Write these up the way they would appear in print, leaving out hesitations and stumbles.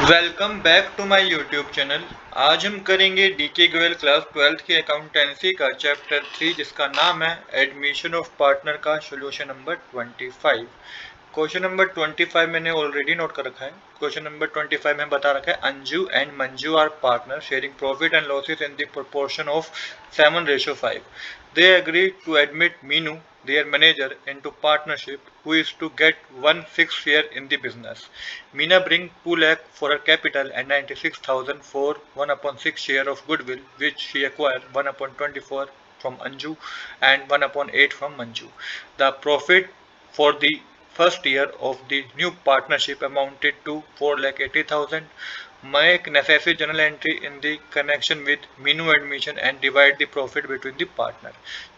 Welcome back to my YouTube channel. आज हम करेंगे डीके गोयल क्लास 12th की अकाउंटेंसी का चैप्टर 3 जिसका नाम है एडमिशन ऑफ पार्टनर का सोल्यूशन नंबर 25। क्वेश्चन नंबर 25 मैंने ऑलरेडी नोट कर रखा है। क्वेश्चन नंबर 25 में बता रखा है Anju and Manju are partner sharing profit and losses in the proportion of 7:5। They agreed to admit Minu, their manager, into partnership, who is to get 1/6 share in the business. Meena bring 2 lakh for her capital and 96,000 for 1/6 share of goodwill, which she acquired 1/24 from Anju and 1/8 from Manju. The profit for the first year of the new partnership amounted to 4,80,000. Make necessary journal entry in the connection with Minu admission and divide the profit between the partner.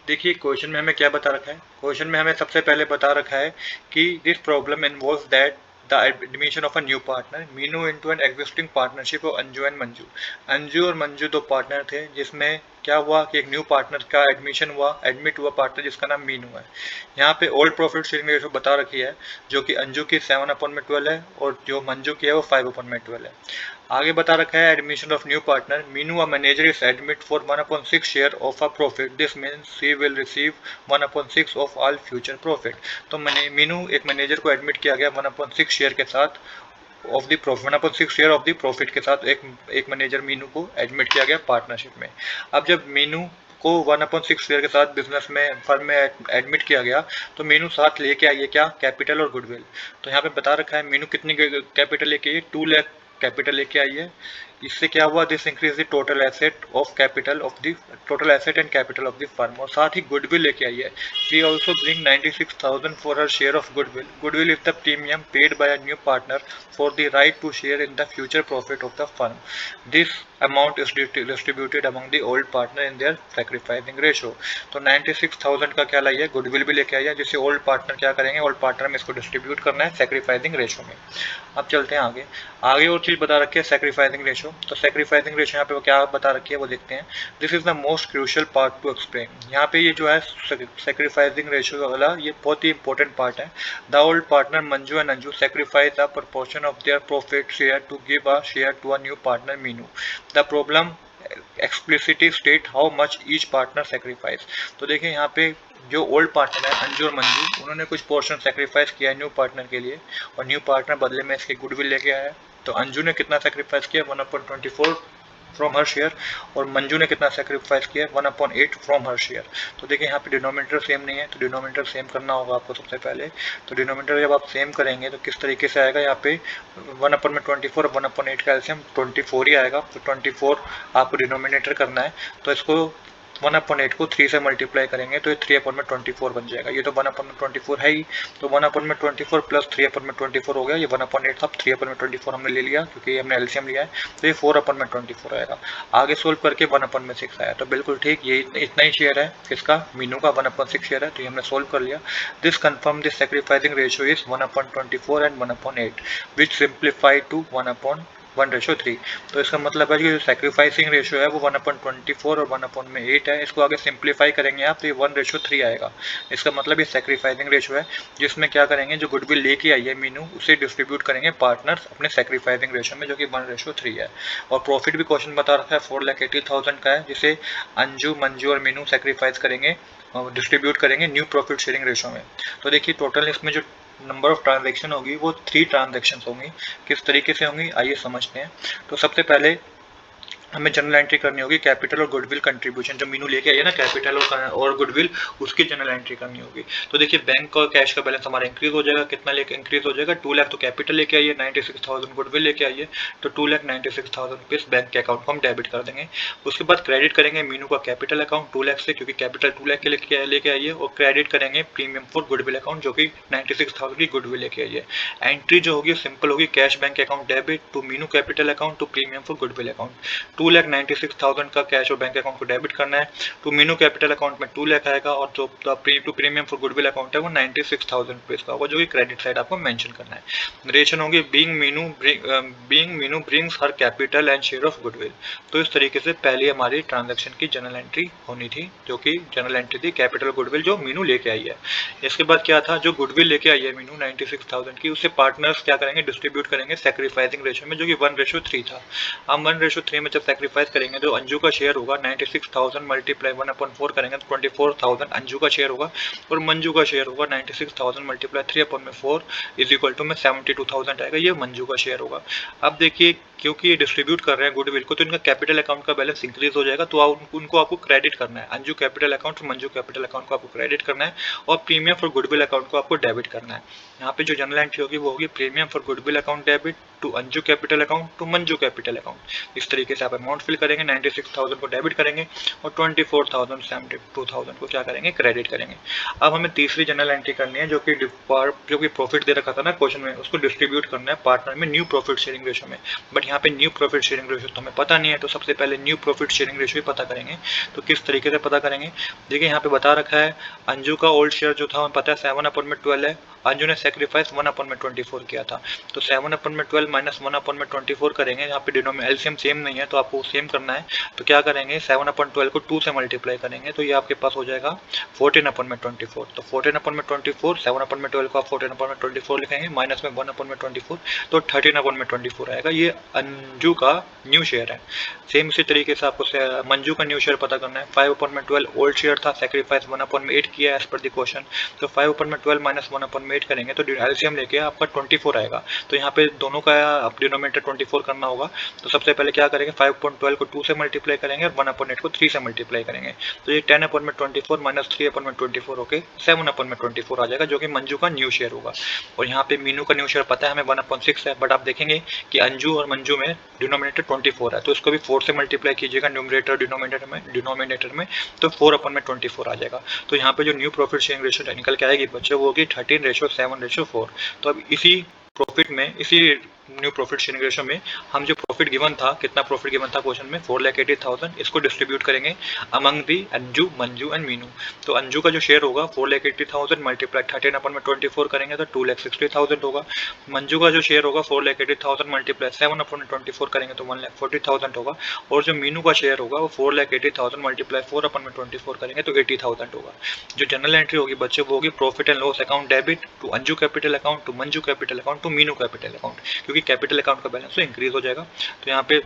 देखिए question में हमें क्या बता रखा है। Question में हमें सबसे पहले बता रखा है कि this problem involves that the admission of a new partner Meenu into an existing partnership of Anju and Manju. Anju और मंजू दो पार्टनर थे जिसमें क्या हुआ कि एक न्यू पार्टनर का एडमिशन हुआ, एडमिट हुआ पार्टनर जिसका नाम मीनू है। यहाँ पे ओल्ड प्रॉफिट शेयरिंग रेशो बता रखी है जो कि अंजू की 7/12 है और जो मंजू की है वो 5/12 है। आगे बता रखा है admission of new partner Meenu a manager is admit for 1/6 share of a profit. This means she will receive 1/6 of all future profit. तो मीनू एक मैनेजर को एडमिट किया गया 1/6 शेयर के साथ of the profit, 1/6 share of the profit के साथ एक मैनेजर मीनू को एडमिट किया गया पार्टनरशिप में। अब जब मीनू को 1/6 शेयर के साथ बिजनेस में फर्म में एडमिट किया गया तो मीनू साथ लेके आई है क्या, कैपिटल और गुडविल। तो यहाँ पे बता रखा है मीनू कितनी कैपिटल लेके आई है, 2 लाख कैपिटल लेके आई है। इससे क्या हुआ, this increase the total asset of capital of the total asset and capital of the firm. और साथ ही गुडविल लेके आई है। She also bring 96,000 for her share of goodwill. Goodwill is the premium paid by a new partner for the right to share in the future profit of the firm. This amount is distributed among the old partner in their sacrificing ratio. तो 96,000 का क्या लाई है, goodwill भी लेके आई है, जिससे old partner क्या करेंगे, ओल्ड पार्टनर में इसको डिस्ट्रीब्यूट करना है सैक्रिफाइसिंग रेशो में। अब चलते हैं आगे। आगे और चीज बता रखी है सैक्रिफाइसिंग रेशो। तो सैक्रिफाइसिंग रेशो यहाँ पे वो क्या बता रखी है वो देखते हैं। This is the most crucial part two explain. यहाँ पे ये जो है सैक्रिफाइसिंग रेशो वाला ये बहुत ही इंपॉर्टेंट पार्ट है। The old partner Manju and Anju sacrifice a proportion of their profit share to give a share to a new partner Minu. The problem explicitly state how much each partner sacrifice. तो देखिए यहाँ पे जो old partner है अंजू और मंजू उन्होंने कुछ portion sacrifice किया है न्यू पार्टनर के लिए और न्यू पार्टनर बदले में इसके गुडविल लेके आया है। तो अंजू ने कितना सेक्रीफाइस किया, 1/24 फ्रॉम हर शेयर, और मंजू ने कितना सेक्रीफाइस किया, 1/8 फ्रॉम हर शेयर। तो देखिए यहाँ पे डिनोमिनेटर सेम नहीं है, तो डिनोमिनेटर सेम करना होगा आपको सबसे पहले। तो डिनोमिनेटर जब आप सेम करेंगे तो किस तरीके से आएगा, यहाँ पे 1/24 और 1/8 का एलसीएम 24 ही आएगा। तो 24 आपको डिनोमिनेटर करना है, तो इसको 1/8 को 3 से मल्टीप्लाई करेंगे तो ये 3/24 बन जाएगा। ये तो 1/24 है ही, तो 1/24 प्लस 3/24 हो गया। ये 1/8 था, 3/24 हमने ले लिया क्योंकि हमने एलसीएम लिया है, तो ये 4/24 आएगा। आगे सोल्व करके 1/6 आया, तो बिल्कुल ठीक, ये इतना ही शेयर है किसका, मीनू का 1/6 शेयर है, तो ये हमने सोल्व कर लिया। This confirm this sacrificing ratio is 1/24 and 1/8 which simplify to 1/3। तो इसका मतलब है कि जो सैक्रिफाइसिंग रेशियो है वो 1/24 और 1/8 है। इसको आगे सिंप्लीफाई करेंगे आप तो ये 1/3 आएगा। इसका मतलब ये सैक्रिफाइसिंग रेशियो है जिसमें क्या करेंगे, जो गुडविल लेके आई है मीनू उसे डिस्ट्रीब्यूट करेंगे पार्टनर्स अपने सैक्रिफाइसिंग रेशियो में, जो कि 1/3 है। और प्रॉफिट भी क्वेश्चन बता रखा है 4,80,000 का है, जिसे अंजू मंजू और मीनू सैक्रिफाइस करेंगे और डिस्ट्रीब्यूट करेंगे न्यू प्रॉफिट शेयरिंग रेशियो में। तो देखिए टोटल इसमें जो नंबर ऑफ ट्रांजेक्शन होगी वो 3 ट्रांजेक्शन होंगी। किस तरीके से होंगी आइए समझते हैं। तो सबसे पहले हमें जर्नल एंट्री करनी होगी कैपिटल और गुडविल कंट्रीब्यूशन, जो मीनू लेके आई है ना कैपिटल और गुडविल, उसकी जर्नल एंट्री करनी होगी। तो देखिए बैंक और कैश का बैलेंस हमारा इंक्रीज हो जाएगा, कितना लेके इंक्रीज हो जाएगा, 2 लाख तो कैपिटल लेके आई है, 96,000 गुडविल लेके आई है, तो 2,96,000 रुपीज बैंक के अकाउंट को हम डेबिट कर देंगे। उसके बाद क्रेडिट करेंगे मीनू का कैपिटल अकाउंट 2 लाख से, क्योंकि कैपिटल 2 लाख के लेके आई है, और क्रेडिट करेंगे प्रीमियम फॉर गुडविल अकाउंट जो कि 96,000 की गुडविल लेके आई है। एंट्री जो होगी सिंपल होगी, cash bank account debit to Meenu capital account to premium for goodwill account. 2,96,000 का कैश और बैंक अकाउंट को डेबिट करना है। टू मीनू कैपिटल अकाउंट में 2 लाख आएगा और जो to premium for goodwill account है वो 96,000 रुपीज़ का होगा, जो कि क्रेडिट साइड आपको मेंशन करना है। नरेशन होगी being Meenu brings her capital and share of goodwill. तो इस तरीके से पहली हमारी ट्रांजैक्शन की जनरल एंट्री होनी थी, जो कि जनरल एंट्री थी कैपिटल गुडविल जो मीनू लेके आई है। इसके बाद क्या था, जो गुडविल लेके आई है मीनू 96,000 की, उससे पार्टनर्स क्या करेंगे, डिस्ट्रीब्यूट करेंगे सैक्रिफाइसिंग रेशियो में, जो कि 1:3 था। हम 1:3 में जब सैक्रिफाइस करेंगे तो अंजू का शेयर होगा 96,000 मल्टीप्लाई 1/4 करेंगे तो 24,000 अंजू का शेयर होगा, और मंजू का शेयर होगा 96,000 मल्टीप्लाई 3/4 इज इक्वल टू में 72,000 आएगा, ये मंजू का शेयर होगा। अब देखिए, क्योंकि ये डिस्ट्रीब्यूट कर रहे हैं गुडविल को, तो इनका कैपिटल अकाउंट का बैलेंस इंक्रीज हो जाएगा, तो उनको आपको क्रेडिट करना है। अंजू कैपिटल अकाउंट और मंजू कैपिटल अकाउंट को आपको क्रेडिट करना है, और प्रीमियम फॉर गुडविल अकाउंट को आपको डेबिट करना है। यहाँ पे जो जनरल एंट्री होगी वो होगी premium for goodwill account debit to Anju capital account to Manju capital account. इस तरीके से आप अमाउंट फिल करेंगे, 96,000 को डेबिट करेंगे और 24,000 72,000 को क्या करेंगे, क्रेडिट करेंगे। अब हमें तीसरी जनरल एंट्री करनी है, जो कि प्रॉफिट दे रखा था ना क्वेश्चन में, उसको डिस्ट्रीब्यूट करना है पार्टनर में न्यू प्रॉफिट शेयरिंग रेशियो में। बट यहाँ पे न्यू प्रॉफिट शेयरिंग रेशियो तो हमें पता नहीं है, तो सबसे पहले न्यू प्रॉफिट शेयरिंग रेशियो पता करेंगे। तो किस तरीके से पता करेंगे, देखिए यहाँ पे बता रखा है अंजू का ओल्ड शेयर जो था हमें पता है 7/12 है। अंजू ने सेक्रीफाइस 1/24 किया था, तो 7/12 माइनस 1/24 करेंगे। यहाँ पे डिनोमिनेटर एलसीएम सेम नहीं है, तो आपको सेम करना है। तो क्या करेंगे, 7/12 को 2 से मल्टीप्लाई करेंगे, तो ये आपके पास हो जाएगा 14/24। तो 14/24, 7/12 को आप 14/24 लिखेंगे, माइनस में 1/24, तो 13/24 आएगा। ये अंजू का न्यू शेयर है। सेम इसी तरीके से आपको मंजू का न्यू शेयर पता करना है। 5/12 ओल्ड शेयर था, सेक्रीफाइस 1/8 किया एज पर द क्वेश्चन, तो 5/12 माइनस 1/8 करेंगे तो एलसीएम लेके आपका 24 आएगा। तो यहाँ पे दोनों का डिनोमिनेटर 24 करना होगा। तो सबसे पहले क्या करेंगे, 5/12 को 2 से मल्टीप्लाई करेंगे और 1/8 को 3 से मल्टीप्लाई करेंगे, तो ये 10/24 माइनस 3/24 होके 7/24 आ जाएगा, जो कि मंजू का न्यू शेयर होगा। और यहाँ पे मीनू का न्यू शेयर पता है हमें 1/6 है, बट आप देखेंगे कि अंजू और मंजू में डिनोमिनेटर 24 है, तो इसको भी 4 से मल्टीप्लाई कीजिएगा न्यूमरेटर डिनोमिनेटर में, तो 4/24 आ जाएगा। तो यहाँ पे जो न्यू प्रॉफिट शेयरिंग रेशियो निकल के आएगी बच्चों, वो होगी 13:7:4। तो अब इसी प्रॉफिट में, इसी न्यू प्रॉफिट शेयरिंग रेशियो में हम जो प्रॉफिट गिवन था, कितना प्रॉफिट गिवन था क्वेश्चन में, 4,80,000, इसको डिस्ट्रीब्यूट करेंगे among the Anju, Manju and Meenu. तो अंजू का जो शेयर होगा 4,80,000 मल्टीप्लाई 13/24 करेंगे तो 2,60,000 होगा। मंजू का जो शेयर होगा 4,80,000 मल्टीप्लाई 7/24 करेंगे तो 1,40,000 होगा। और जो मीनू का शेयर होगा वो 4,80,000 मल्टीप्लाई 4/24 करेंगे तो 80,000 होगा। जो जनरल एंट्री होगी बच्चे वो होगी profit and loss account debit to Anju capital account to Manju capital account to Meenu capital account, क्योंकि कैपिटल अकाउंट का बैलेंस तो इंक्रीज हो जाएगा। तो यहाँ पे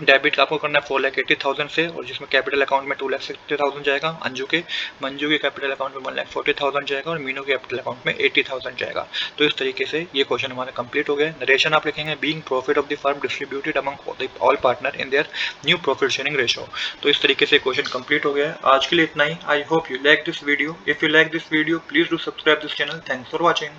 डेबिट आपको करना है 4,80,000 से, और जिसमें कैपिटल अकाउंट में 2,60,000 जाएगा अंजू के, मंजू के कैपिटल अकाउंट में 1,40,000 जाएगा और मीनू के कैपिटल अकाउंट में 80,000 जाएगा। तो इस तरीके से ये क्वेश्चन हमारा कंप्लीट हो गया। नरेशन आप लिखेंगे being profit of the firm distributed among all partner in their new profit sharing ratio. तो इस तरीके से क्वेश्चन कंप्लीट हो गया है। आज के लिए इतना ही। I hope you like this video. If you like this video please do subscribe this channel. Thanks for watching.